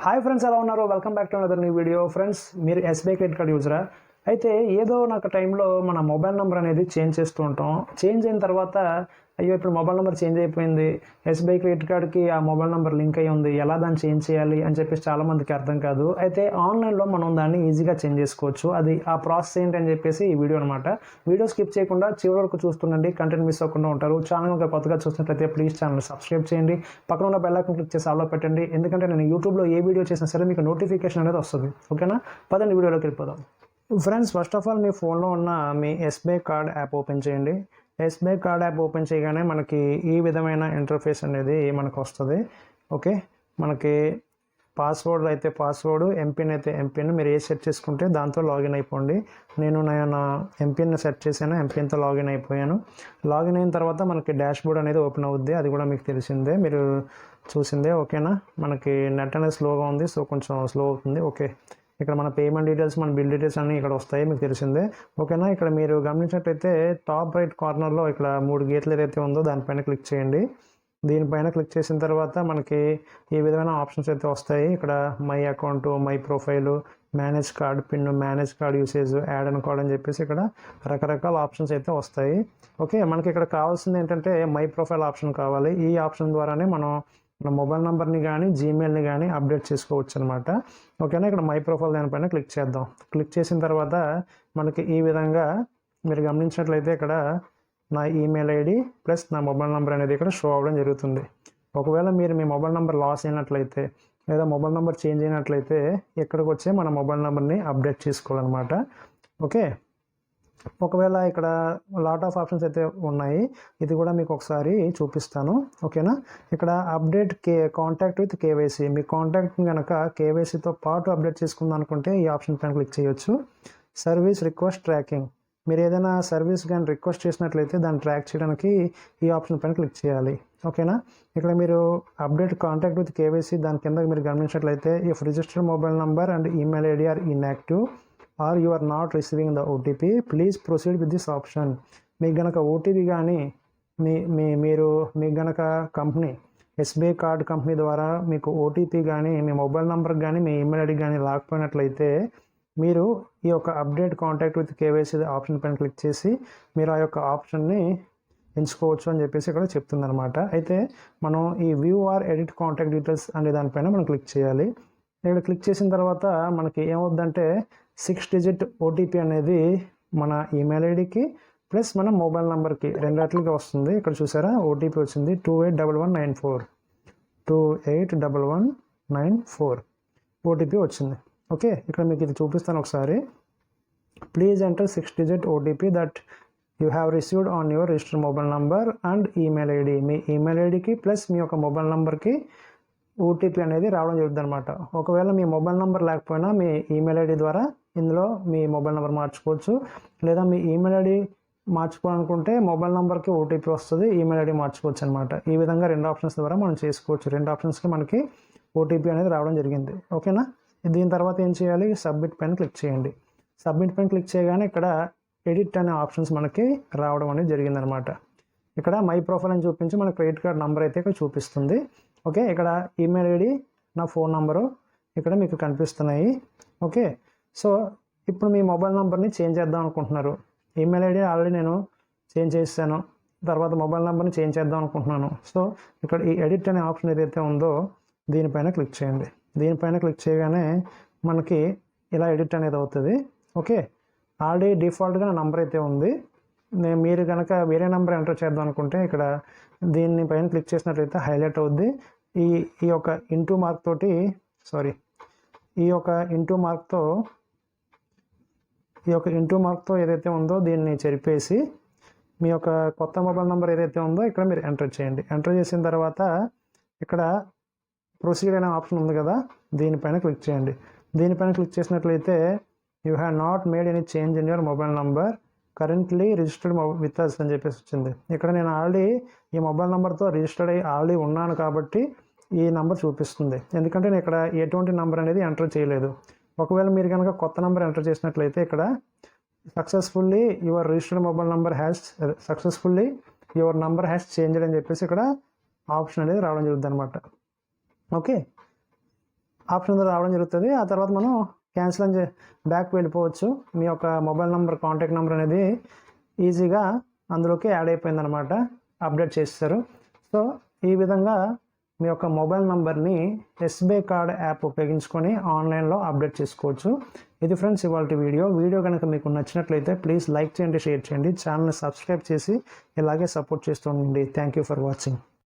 Hi friends, ఎలా ఉన్నారు? Welcome back to another new video. Friends, మీరు ఎస్బీఐ క్రెడిట్ కార్డ్ యూజరా? అయితే ఏదో నాకు టైంలో మన మొబైల్ నెంబర్ అనేది చేంజ్ చేస్తూ ఉంటాం. చేంజ్ అయిన తర్వాత అయ్యో ఇప్పుడు మొబైల్ నెంబర్ చేంజ్ అయిపోయింది, ఎస్బీఐ క్రెడిట్ కార్డ్కి ఆ మొబైల్ నెంబర్ లింక్ అయ్యి ఉంది, ఎలా దాన్ని చేంజ్ చేయాలి అని చెప్పేసి చాలామందికి అర్థం కాదు. అయితే ఆన్లైన్లో మనం దాన్ని ఈజీగా చేంజ్ చేసుకోవచ్చు. అది ఆ ప్రాసెస్ ఏంటి అని చెప్పేసి ఈ వీడియో అనమాట. వీడియో స్కిప్ చేయకుండా చివరి వరకు చూస్తుండండి, కంటెంట్ మిస్ అవ్వకుండా ఉంటారు. ఛానల్ ఇంకా కొత్తగా చూసినట్లయితే ప్లీజ్ ఛానల్ సబ్స్క్రైబ్ చేయండి, పక్కన ఉన్న బెల్ ఐకాన్ క్లిక్ చేసి ఆల్లో పెట్టండి. ఎందుకంటే నేను యూట్యూబ్లో ఏ వీడియో చేసినా సరే మీకు నోటిఫికేషన్ అనేది వస్తుంది. ఓకేనా? పదండి వీడియోలోకి వెళ్ళిపోదాం. ఫ్రెండ్స్, ఫస్ట్ ఆఫ్ ఆల్ మీ ఫోన్లో ఉన్న మీ ఎస్బీఐ కార్డ్ యాప్ ఓపెన్ చేయండి. ఎస్బీఐ కార్డ్ యాప్ ఓపెన్ చేయగానే మనకి ఈ విధమైన ఇంటర్ఫేస్ అనేది మనకు వస్తుంది. ఓకే, మనకి పాస్వర్డ్ అయితే పాస్వర్డ్, ఎంపిన్ అయితే ఎంపిన్, మీరు ఏ సెట్ చేసుకుంటే దాంతో లాగిన్ అయిపోండి. నేను నా ఎంపిన్ సెట్ చేశాను, ఎంపిన్తో లాగిన్ అయిపోయాను. లాగిన్ అయిన తర్వాత మనకి డాష్ బోర్డ్ అనేది ఓపెన్ అవుద్ది. అది కూడా మీకు తెలిసిందే, మీరు చూసిందే. ఓకేనా? మనకి నెట్ అనేది స్లోగా ఉంది, సో కొంచెం స్లో అవుతుంది. ఓకే, ఇక్కడ మన పేమెంట్ డీటెయిల్స్, మన బిల్ డీటెయిల్స్ అన్నీ ఇక్కడ వస్తాయి, మీకు తెలిసిందే. ఓకేనా? ఇక్కడ మీరు గమనించినట్లయితే టాప్ రైట్ కార్నర్లో ఇక్కడ 3 గీతలు ఏదైతే ఉందో దానిపైన క్లిక్ చేయండి. దీనిపైన క్లిక్ చేసిన తర్వాత మనకి ఈ విధమైన ఆప్షన్స్ అయితే వస్తాయి. ఇక్కడ my account, my profile, manage card pin, manage card usage, add and card అని చెప్పేసి ఇక్కడ రకరకాల ఆప్షన్స్ అయితే వస్తాయి. ఓకే, మనకి ఇక్కడ కావాల్సింది ఏంటంటే మై ప్రొఫైల్ ఆప్షన్ కావాలి. ఈ ఆప్షన్ ద్వారానే మన మొబైల్ నెంబర్ని కానీ జీమెయిల్ని కానీ అప్డేట్ చేసుకోవచ్చు అనమాట. ఓకేనా? ఇక్కడ మై ప్రొఫైల్ దానిపైన క్లిక్ చేద్దాం. క్లిక్ చేసిన తర్వాత మనకి ఈ విధంగా మీరు గమనించినట్లయితే ఇక్కడ నా ఈమెయిల్ ఐడి ప్లస్ నా మొబైల్ నెంబర్ అనేది ఇక్కడ షో అవ్వడం జరుగుతుంది. ఒకవేళ మీరు మీ మొబైల్ నెంబర్ లాస్ అయినట్లయితే లేదా మొబైల్ నెంబర్ చేంజ్ అయినట్లయితే ఇక్కడికి వచ్చి మన మొబైల్ నెంబర్ని అప్డేట్ చేసుకోవాలన్నమాట. ఓకే, ఒకవేళ ఇక్కడ లాట్ ఆఫ్ ఆప్షన్స్ అయితే ఉన్నాయి, ఇది కూడా మీకు ఒకసారి చూపిస్తాను. ఓకేనా? ఇక్కడ update contact with KYC, me contact కనుక కేవైసీతో పాటు అప్డేట్ చేసుకుందాం అనుకుంటే ఈ ఆప్షన్ పైన క్లిక్ చేయొచ్చు. సర్వీస్ రిక్వెస్ట్ ట్రాకింగ్, మీరు ఏదైనా సర్వీస్ కానీ రిక్వెస్ట్ చేసినట్లయితే దాన్ని ట్రాక్ చేయడానికి ఈ ఆప్షన్ పైన క్లిక్ చేయాలి. ఓకేనా? ఇక్కడ మీరు అప్డేట్ కాంటాక్ట్ విత్ కేవైసీ దాని కింద మీరు గమనించినట్లయితే if registered mobile number and email ID are inactive or you are not receiving the OTP please proceed with this option. మీకు గనక ఓటీపీ కానీ మీకు గనక కంపెనీ ఎస్బీఐ కార్డ్ కంపెనీ ద్వారా మీకు ఓటీపీ కానీ మీ మొబైల్ నెంబర్కి కానీ మీ ఈమెయిల్ ఐడి కానీ రాకపోయినట్లయితే మీరు ఈ యొక్క update contact with KYC option పైన క్లిక్ చేసి మీరు ఆ యొక్క ఆప్షన్ని ఎంచుకోవచ్చు అని చెప్పేసి ఇక్కడ చెప్తుంది అనమాట. అయితే మనం ఈ view or edit contact details అనే దానిపైన మనం క్లిక్ చేయాలి. ఇక్కడ క్లిక్ చేసిన తర్వాత మనకి ఏమవుద్దంటే 6 డిజిట్ ఓటీపీ అనేది మన ఈమెయిల్ ఐడికి ప్లస్ మన మొబైల్ నెంబర్కి రెండాట్లకి వస్తుంది. ఇక్కడ చూసారా, ఓటీపీ వచ్చింది 281194 281194 ఓటీపీ వచ్చింది. ఓకే, ఇక్కడ మీకు ఇది చూపిస్తాను ఒకసారి. Please enter 6 digit OTP that you have received on your registered mobile number and email ID, me email ఐడికి ప్లస్ మీ యొక్క మొబైల్ నెంబర్కి ఓటీపీ అనేది రావడం జరుగుతుంది అనమాట. ఒకవేళ మీ మొబైల్ నెంబర్ లేకపోయినా మీ ఈమెయిల్ ఐడి ద్వారా ఇందులో మీ మొబైల్ నెంబర్ మార్చుకోవచ్చు, లేదా మీ ఈమెయిల్ ఐడి మార్చుకోవాలనుకుంటే మొబైల్ నెంబర్కి ఓటీపీ వస్తుంది, ఈమెయిల్ ఐడి మార్చుకోవచ్చు అనమాట. ఈ విధంగా 2 ఆప్షన్స్ ద్వారా మనం చేసుకోవచ్చు. 2 ఆప్షన్స్కి మనకి ఓటీపీ అనేది రావడం జరిగింది. ఓకేనా? దీని తర్వాత ఏం చేయాలి? సబ్మిట్ పైన క్లిక్ చేయండి. సబ్మిట్ పైన క్లిక్ చేయగానే ఇక్కడ ఎడిట్ అనే ఆప్షన్స్ మనకి రావడం అనేది జరిగిందనమాట. ఇక్కడ మై ప్రొఫైల్ అని చూపించి మన క్రెడిట్ కార్డ్ నెంబర్ అయితే ఇక్కడ చూపిస్తుంది. ఓకే, ఇక్కడ ఈమెయిల్ ఐడి, నా ఫోన్ నెంబరు ఇక్కడ మీకు కనిపిస్తున్నాయి. ఓకే, సో ఇప్పుడు మీ మొబైల్ నెంబర్ని చేంజ్ చేద్దాం అనుకుంటున్నారు. ఈమెయిల్ ఐడి ఆల్రెడీ నేను చేంజ్ చేశాను, తర్వాత మొబైల్ నెంబర్ని చేంజ్ చేద్దాం అనుకుంటున్నాను. సో ఇక్కడ ఈ ఎడిట్ అనే ఆప్షన్ ఏదైతే ఉందో దీనిపైన క్లిక్ చేయండి. దీనిపైన క్లిక్ చేయగానే మనకి ఇలా ఎడిట్ అనేది అవుతుంది. ఓకే, ఆల్రెడీ డిఫాల్ట్గా నా నెంబర్ అయితే ఉంది. మీరు కనుక వేరే నెంబర్ ఎంటర్ చేద్దాం అనుకుంటే ఇక్కడ దీన్ని పైన క్లిక్ చేసినట్లయితే హైలైట్ అవుద్ది. ఈ యొక్క ఇంటూ మార్క్ తోటి ఈ యొక్క ఇంటూ మార్క్తో ఏదైతే ఉందో దీన్ని చెరిపేసి మీ యొక్క కొత్త మొబైల్ నెంబర్ ఏదైతే ఉందో ఇక్కడ మీరు ఎంటర్ చేయండి. ఎంటర్ చేసిన తర్వాత ఇక్కడ ప్రొసీడ్ అనే ఆప్షన్ ఉంది కదా, దీనిపైన క్లిక్ చేయండి. దీనిపైన క్లిక్ చేసినట్లయితే you have not made any change in your mobile number currently registered with us అని చెప్పేసి వచ్చింది. ఇక్కడ నేను ఆల్రెడీ ఈ మొబైల్ నెంబర్తో రిజిస్టర్డ్ అయ్యి ఆల్రెడీ ఉన్నాను కాబట్టి ఈ నెంబర్ చూపిస్తుంది. ఎందుకంటే నేను ఇక్కడ ఎటువంటి నెంబర్ అనేది ఎంటర్ చేయలేదు. ఒకవేళ మీరు కనుక కొత్త నెంబర్ ఎంటర్ చేసినట్లయితే ఇక్కడ successfully your registered mobile number has changed అని చెప్పేసి ఇక్కడ ఆప్షన్ అనేది రావడం జరుగుతుంది అనమాట. ఓకే, ఆప్షన్ రావడం జరుగుతుంది. ఆ తర్వాత మనం క్యాన్సిల్ అని బ్యాక్ వెళ్ళిపోవచ్చు. మీ యొక్క మొబైల్ నెంబర్, కాంటాక్ట్ నెంబర్ అనేది ఈజీగా అందులోకి యాడ్ అయిపోయిందనమాట, అప్డేట్ చేస్తారు. సో ఈ విధంగా మీ యొక్క మొబైల్ నెంబర్ని ఎస్బీఐ కార్డ్ యాప్ ఉపయోగించుకొని ఆన్లైన్లో అప్డేట్ చేసుకోవచ్చు. ఇది ఫ్రెండ్స్ ఇవాళ వీడియో కనుక మీకు నచ్చినట్లయితే ప్లీజ్ లైక్ చేయండి, షేర్ చేయండి, ఛానల్ని సబ్స్క్రైబ్ చేసి ఇలాగే సపోర్ట్ చేస్తూ ఉండండి. Thank you for watching.